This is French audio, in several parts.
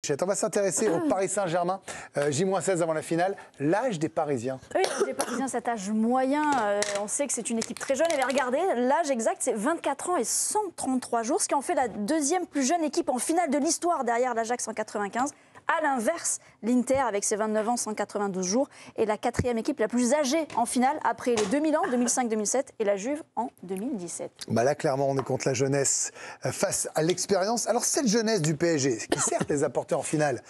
fléchettes. On va s'intéresser au Paris Saint-Germain, J-16 avant la finale. L'âge des Parisiens. Oui, les Parisiens, cet âge moyen, on sait que c'est une équipe très jeune. Et bien regardez, l'âge exact, c'est 24 ans et 133 jours, ce qui en fait la deuxième plus jeune équipe en finale de l'histoire derrière l'Ajax en 95. À l'inverse, l'Inter, avec ses 29 ans, 192 jours, est la quatrième équipe la plus âgée en finale, après les 2000 ans, 2005-2007, et la Juve en 2017. Bah là, clairement, on est contre la jeunesse face à l'expérience. Alors, cette jeunesse du PSG, qui certes les a portés en finale,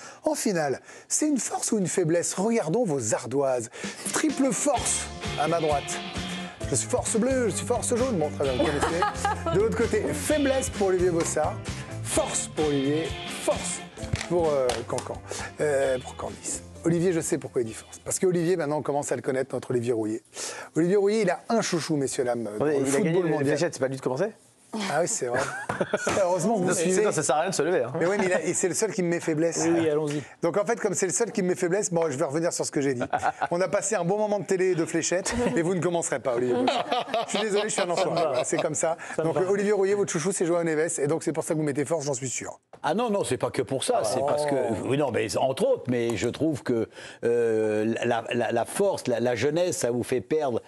c'est une force ou une faiblesse? Regardons vos ardoises. Triple force à ma droite. Je suis force bleue, je suis force jaune. Bon, très bien, vous connaissez. De l'autre côté, faiblesse pour Olivier Bossard, force pour Olivier, force pour Cancan, pour Candice. Olivier, je sais pourquoi il dit force. Parce qu'Olivier, maintenant, on commence à le connaître, notre Olivier Rouillet. Olivier Rouillet, il a un chouchou, messieurs, dames, dans le football mondial. Les fléchettes, c'est pas lui de commencer? Ah oui, c'est vrai. Heureusement que vous suivez. Ça sert à rien de se lever. Hein. Mais oui, mais c'est le seul qui me met faiblesse. Oui, allons-y. Donc en fait, comme c'est le seul qui me met faiblesse, bon, je vais revenir sur ce que j'ai dit. On a passé un bon moment de télé et de fléchettes, et vous ne commencerez pas, Olivier. Je suis désolé, je suis un enfoiré. Voilà, c'est comme ça. Donc Olivier Rouillet, votre chouchou, c'est Joao Neves, et donc c'est pour ça que vous mettez force, j'en suis sûr. Ah non, non, c'est pas que pour ça. C'est parce que, oui, non, mais entre autres, mais je trouve que la force, la jeunesse, ça vous fait perdre,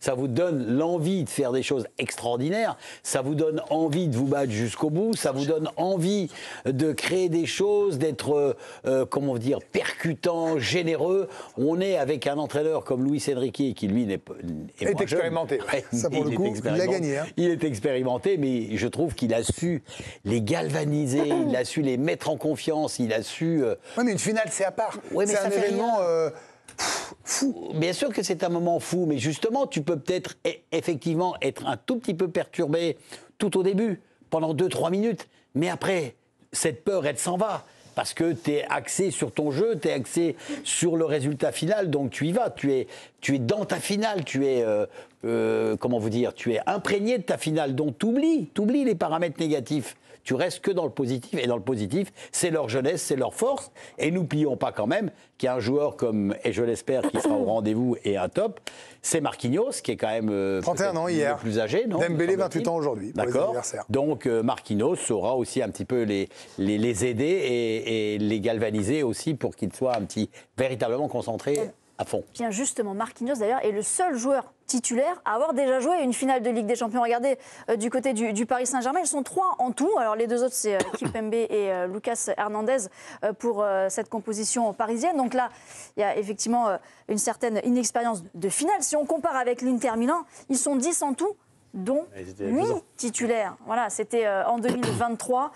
ça vous donne l'envie de faire des choses extraordinaires, ça vous donne envie de vous battre jusqu'au bout, ça vous donne envie de créer des choses, d'être, comment dire, percutant, généreux. On est avec un entraîneur comme Luis Enrique qui, lui, est expérimenté. Ça, pour le coup, il a gagné. Hein. Il est expérimenté, mais je trouve qu'il a su les galvaniser, il a su les mettre en confiance, il a su... Oui, mais une finale, c'est à part. Ouais, c'est un événement... fou. Bien sûr que c'est un moment fou, mais justement, tu peux peut-être effectivement être un tout petit peu perturbé tout au début, pendant 2-3 minutes, mais après, cette peur, elle s'en va. Parce que tu es axé sur ton jeu, tu es axé sur le résultat final, donc tu y vas, tu es dans ta finale, tu es, comment vous dire, tu es imprégné de ta finale, donc tu oublies les paramètres négatifs. Tu restes que dans le positif, et dans le positif, c'est leur jeunesse, c'est leur force. Et n'oublions pas quand même qu'il y a un joueur comme, et je l'espère, qui sera au rendez-vous et un top, c'est Marquinhos, qui est quand même 31 ans hier, le plus âgé. Non, Dembélé, 28 ans aujourd'hui, pour les anniversaires. Donc Marquinhos saura aussi un petit peu les aider et les galvaniser aussi pour qu'ils soient véritablement concentrés à fond. Bien justement, Marquinhos d'ailleurs est le seul joueur titulaire à avoir déjà joué une finale de Ligue des Champions. Regardez, du côté du Paris Saint-Germain, ils sont 3 en tout. Alors les 2 autres, c'est Kimpembe et Lucas Hernandez pour cette composition parisienne. Donc là, il y a effectivement une certaine inexpérience de finale. Si on compare avec l'Inter Milan, ils sont 10 en tout, dont 8 titulaires. Voilà, c'était en 2023.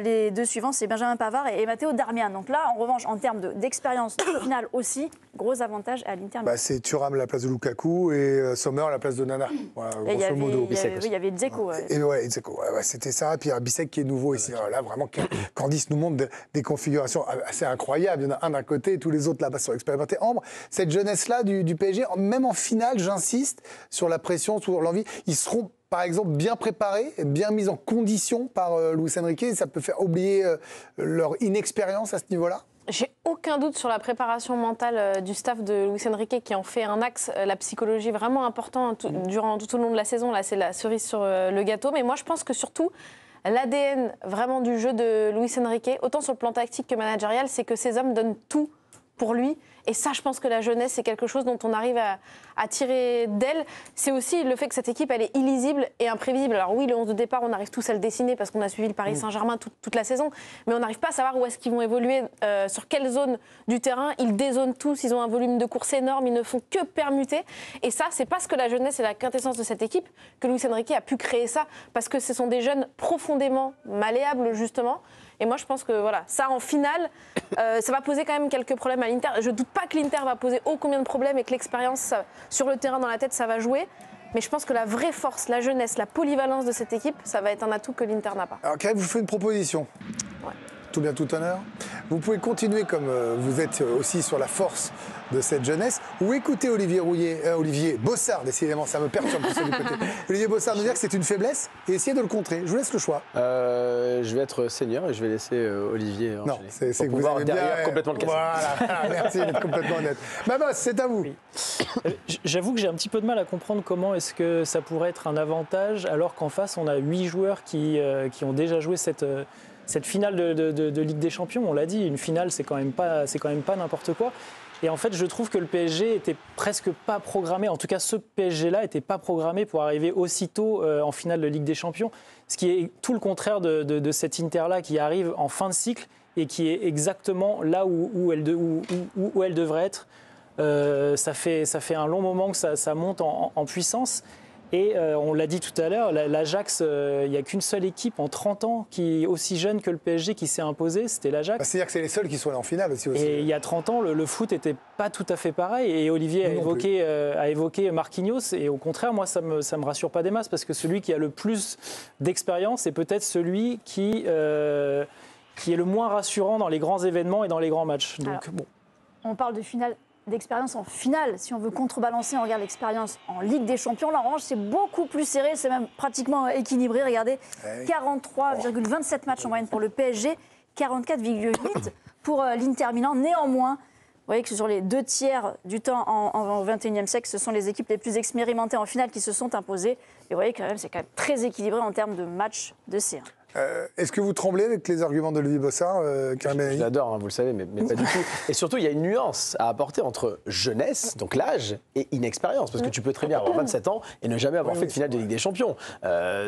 Les 2 suivants, c'est Benjamin Pavard et Matteo Darmian. Donc là, en revanche, en termes d'expérience finale aussi, gros avantage à l'Inter. C'est Thuram à la place de Lukaku et Sommer à la place de Nana. Voilà, grosso modo. Il y avait Dzeko. Et Dzeko, c'était ça. Puis Bissek qui est nouveau ici. Là, vraiment, Candice nous montre des configurations assez incroyables. Il y en a un d'un côté et tous les autres là-bas sont expérimentés. Ambre, cette jeunesse-là du PSG, même en finale, j'insiste, sur la pression, sur l'envie, ils seront par exemple, bien préparés, bien mis en condition par Luis Enrique, ça peut faire oublier leur inexpérience à ce niveau-là? J'ai aucun doute sur la préparation mentale du staff de Luis Enrique qui en fait un axe, la psychologie vraiment important durant tout au long de la saison. Là, c'est la cerise sur le gâteau. Mais moi, je pense que surtout, l'ADN vraiment du jeu de Luis Enrique, autant sur le plan tactique que managérial, c'est que ces hommes donnent tout pour lui. Et ça, je pense que la jeunesse, c'est quelque chose dont on arrive à tirer d'elle. C'est aussi le fait que cette équipe, elle est illisible et imprévisible. Alors oui, le 11 de départ, on arrive tous à le dessiner parce qu'on a suivi le Paris Saint-Germain toute la saison. Mais on n'arrive pas à savoir où est-ce qu'ils vont évoluer, sur quelle zone du terrain. Ils dézonent tous, ils ont un volume de course énorme, ils ne font que permuter. Et ça, c'est parce que la jeunesse est la quintessence de cette équipe que Luis Enrique a pu créer ça. Parce que ce sont des jeunes profondément malléables, justement. Et moi, je pense que voilà, ça en finale, ça va poser quand même quelques problèmes à l'Inter. Je ne doute pas que l'Inter va poser ô combien de problèmes et que l'expérience sur le terrain, dans la tête, ça va jouer. Mais je pense que la vraie force, la jeunesse, la polyvalence de cette équipe, ça va être un atout que l'Inter n'a pas. Alors, Karim, je vous fais une proposition. Ouais. Tout bien, tout honneur. Vous pouvez continuer comme vous êtes aussi sur la force de cette jeunesse, ou écouter Olivier Bossard, décidément, ça me perturbe de du côté. Olivier Bossard nous dire que c'est une faiblesse et essayer de le contrer. Je vous laisse le choix. Je vais être seigneur et je vais laisser Olivier enchaîner. Non, c'est que vous avez derrière bien, complètement le casser. Voilà, merci d'être complètement honnête. Babos, c'est à vous. Oui. J'avoue que j'ai un petit peu de mal à comprendre comment est-ce que ça pourrait être un avantage alors qu'en face, on a 8 joueurs qui ont déjà joué cette cette finale de Ligue des Champions, on l'a dit, une finale, c'est quand même pas n'importe quoi. Et en fait, je trouve que le PSG était presque pas programmé, en tout cas ce PSG-là n'était pas programmé pour arriver aussitôt en finale de Ligue des Champions, ce qui est tout le contraire de cette Inter-là qui arrive en fin de cycle et qui est exactement là où elle devrait être. Ça fait un long moment que ça monte en puissance. Et on l'a dit tout à l'heure, l'Ajax, il n'y a qu'une seule équipe en 30 ans qui est aussi jeune que le PSG qui s'est imposée, c'était l'Ajax. C'est-à-dire que c'est les seuls qui sont allés en finale aussi. Et il y a 30 ans, le foot n'était pas tout à fait pareil. Et Olivier a évoqué Marquinhos. Et au contraire, moi, ça me rassure pas des masses parce que celui qui a le plus d'expérience est peut-être celui qui est le moins rassurant dans les grands événements et dans les grands matchs. Donc, alors, on parle de finale. D'expérience en finale, si on veut contrebalancer, on regarde l'expérience en Ligue des Champions. Là, en revanche, c'est beaucoup plus serré, c'est même pratiquement équilibré. Regardez, 43,27 matchs en moyenne pour le PSG, 44,8 pour l'Inter Milan. Néanmoins, vous voyez que sur les 2 tiers du temps en 21e siècle, ce sont les équipes les plus expérimentées en finale qui se sont imposées. Et vous voyez que c'est quand même très équilibré en termes de matchs de C1. Est-ce que vous tremblez avec les arguments d'Olivier Bossard, Karim Bellamy ? Je l'adore, vous le savez, mais pas du tout. Et surtout, il y a une nuance à apporter entre jeunesse, donc l'âge, et inexpérience. Parce que tu peux très bien avoir 27 ans et ne jamais avoir fait de finale de Ligue des Champions.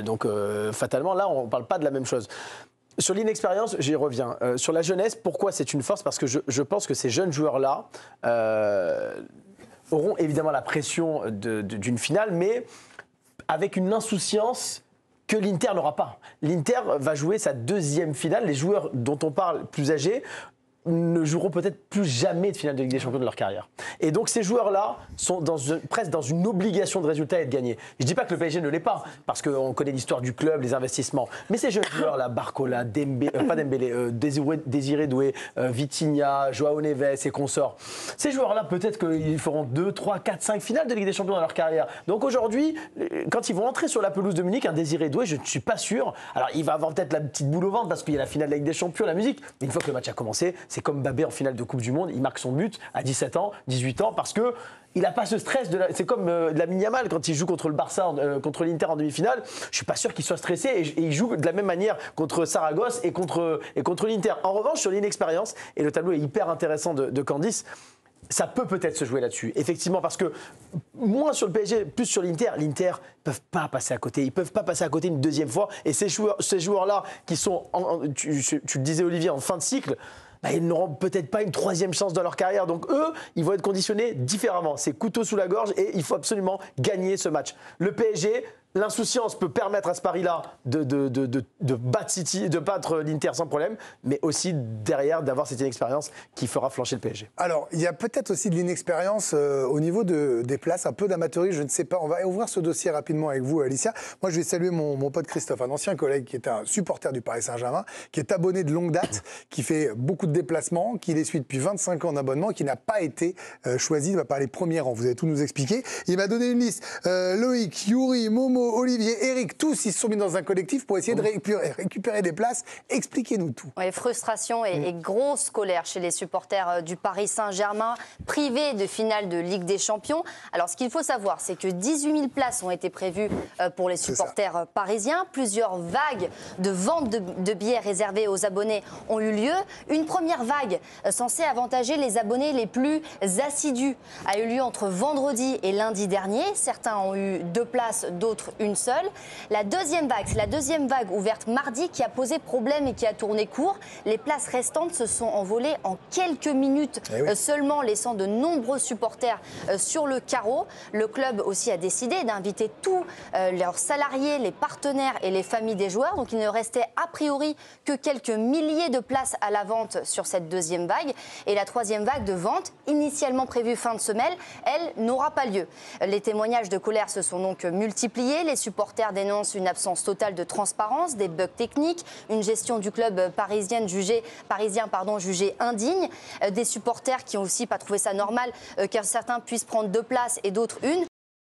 Donc, fatalement, là, on ne parle pas de la même chose. Sur l'inexpérience, j'y reviens. Sur la jeunesse, pourquoi c'est une force ? Parce que je pense que ces jeunes joueurs-là auront évidemment la pression d'une finale, mais avec une insouciance que l'Inter n'aura pas. L'Inter va jouer sa 2e finale. Les joueurs dont on parle plus âgés ne joueront peut-être plus jamais de finale de Ligue des Champions de leur carrière. Et donc ces joueurs-là sont presque dans une obligation de résultat et de gagner. Je ne dis pas que le PSG ne l'est pas, parce qu'on connaît l'histoire du club, les investissements. Mais ces jeunes joueurs-là, Barcola, Désiré Doué, Vitinha, Joao Neves et consorts, ces joueurs-là, peut-être qu'ils feront 2, 3, 4, 5 finales de Ligue des Champions dans leur carrière. Donc aujourd'hui, quand ils vont entrer sur la pelouse de Munich, un Désiré Doué, je ne suis pas sûr. Alors il va avoir peut-être la petite boule au ventre parce qu'il y a la finale de la Ligue des Champions, la musique. Mais une fois que le match a commencé, c'est comme Mbappé en finale de Coupe du Monde, il marque son but à 17 ans, 18 ans, parce que il n'a pas ce stress. C'est comme Lamine Yamal quand il joue contre le Barça, contre l'Inter en demi-finale. Je ne suis pas sûr qu'il soit stressé et il joue de la même manière contre Saragosse et contre l'Inter. En revanche, sur l'inexpérience, et le tableau est hyper intéressant de Candice, ça peut-être se jouer là-dessus, effectivement, parce que moins sur le PSG, plus sur l'Inter ne peuvent pas passer à côté. Ils ne peuvent pas passer à côté une 2e fois. Et ces joueurs-là, qui sont, tu le disais Olivier, en fin de cycle, ils n'auront peut-être pas une 3e chance dans leur carrière. Donc eux, ils vont être conditionnés différemment. C'est couteau sous la gorge et il faut absolument gagner ce match. Le PSG, l'insouciance peut permettre à ce Paris-là de battre l'Inter sans problème, mais aussi derrière d'avoir cette inexpérience qui fera flancher le PSG. Alors, il y a peut-être aussi de l'inexpérience au niveau des places, un peu d'amateurisme, je ne sais pas. On va ouvrir ce dossier rapidement avec vous, Alicia. Moi, je vais saluer mon pote Christophe, un ancien collègue qui est un supporter du Paris Saint-Germain, qui est abonné de longue date, qui fait beaucoup de déplacements, qui les suit depuis 25 ans d'abonnement, qui n'a pas été choisi par les premiers rangs. Vous allez tout nous expliquer. Il m'a donné une liste. Loïc, Yuri, Momo, Olivier, Eric, tous ils se sont mis dans un collectif pour essayer de récupérer des places. Expliquez-nous tout. Oui, frustration et grosse colère chez les supporters du Paris Saint-Germain, privés de finale de Ligue des Champions. Alors ce qu'il faut savoir, c'est que 18 000 places ont été prévues pour les supporters parisiens. Plusieurs vagues de vente de billets réservés aux abonnés ont eu lieu. Une première vague censée avantager les abonnés les plus assidus a eu lieu entre vendredi et lundi dernier. Certains ont eu 2 places, d'autres une seule. La deuxième vague, c'est la deuxième vague ouverte mardi qui a posé problème et qui a tourné court. Les places restantes se sont envolées en quelques minutes seulement, laissant de nombreux supporters sur le carreau. Le club aussi a décidé d'inviter tous leurs salariés, les partenaires et les familles des joueurs. Donc il ne restait a priori que quelques milliers de places à la vente sur cette deuxième vague. Et la troisième vague de vente, initialement prévue fin de semaine, elle n'aura pas lieu. Les témoignages de colère se sont donc multipliés. Les supporters dénoncent une absence totale de transparence, des bugs techniques, une gestion du club parisien jugée indigne, des supporters qui n'ont aussi pas trouvé ça normal, car certains puissent prendre 2 places et d'autres une.